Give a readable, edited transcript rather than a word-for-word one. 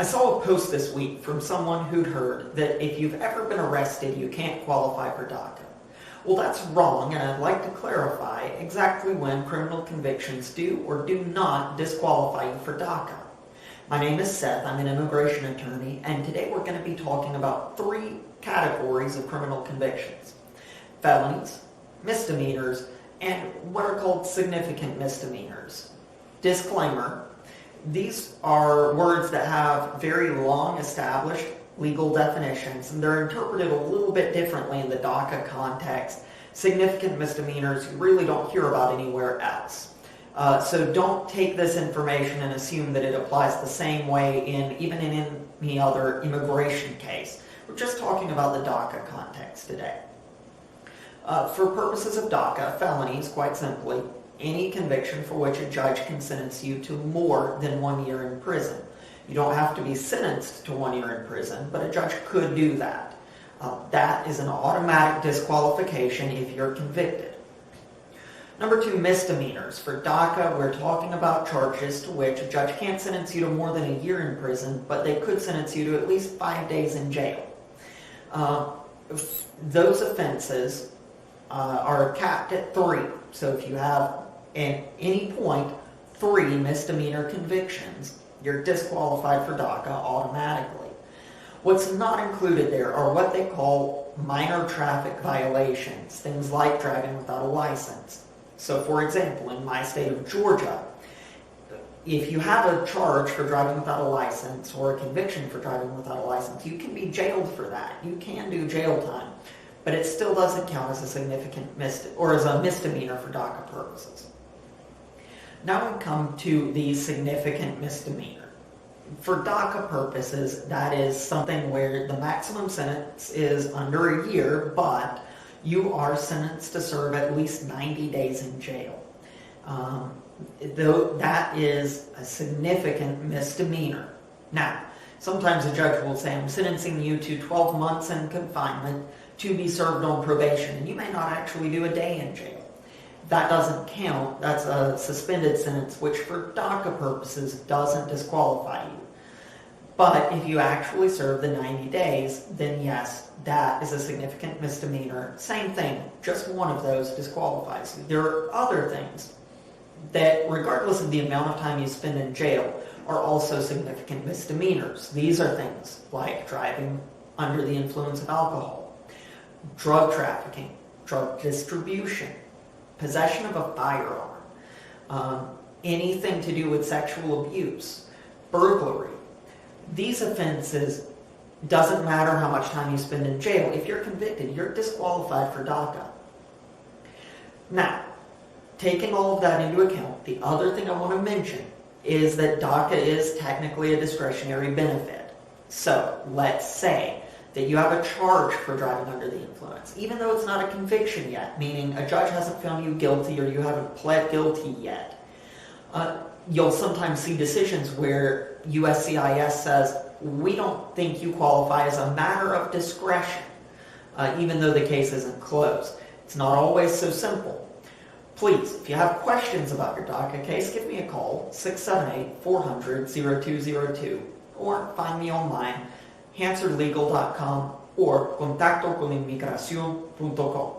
I saw a post this week from someone who'd heard that if you've ever been arrested, you can't qualify for DACA. Well, that's wrong, and I'd like to clarify exactly when criminal convictions do or do not disqualify you for DACA. My name is Seth, I'm an immigration attorney, and today we're going to be talking about three categories of criminal convictions: felonies, misdemeanors, and what are called significant misdemeanors. Disclaimer: these are words that have very long established legal definitions, and they're interpreted a little bit differently in the DACA context. Significant misdemeanors you really don't hear about anywhere else. So don't take this information and assume that it applies the same way even in any other immigration case. We're just talking about the DACA context today. For purposes of DACA, felonies, quite simply, any conviction for which a judge can sentence you to more than 1 year in prison. You don't have to be sentenced to 1 year in prison, but a judge could do that. That is an automatic disqualification if you're convicted. Number two, misdemeanors. For DACA, we're talking about charges to which a judge can't sentence you to more than a year in prison, but they could sentence you to at least 5 days in jail. Those offenses are capped at 3. So if you have at any point 3 misdemeanor convictions, you're disqualified for DACA automatically. What's not included there are what they call minor traffic violations, things like driving without a license. So for example, in my state of Georgia, if you have a charge for driving without a license or a conviction for driving without a license, you can be jailed for that. You can do jail time, but it still doesn't count as a significant as a misdemeanor for DACA purposes. Now we come to the significant misdemeanor. For DACA purposes, that is something where the maximum sentence is under a year, but you are sentenced to serve at least 90 days in jail. Though that is a significant misdemeanor. Now, sometimes a judge will say, I'm sentencing you to 12 months in confinement to be served on probation, and you may not actually do a day in jail. That doesn't count. That's a suspended sentence, which for DACA purposes doesn't disqualify you. But if you actually serve the 90 days, then yes, that is a significant misdemeanor. Same thing, just one of those disqualifies you. There are other things that, regardless of the amount of time you spend in jail, are also significant misdemeanors. These are things like driving under the influence of alcohol, drug trafficking, drug distribution, possession of a firearm, anything to do with sexual abuse, burglary. These offenses, doesn't matter how much time you spend in jail. If you're convicted, you're disqualified for DACA. Now, taking all of that into account, the other thing I want to mention is that DACA is technically a discretionary benefit. So, let's say that you have a charge for driving under the influence, even though it's not a conviction yet, meaning a judge hasn't found you guilty or you haven't pled guilty yet. You'll sometimes see decisions where USCIS says, we don't think you qualify as a matter of discretion, even though the case isn't closed. It's not always so simple. Please, if you have questions about your DACA case, give me a call, 678-400-0202, or find me online, hansardlegal.com or contactoconinmigracion.com.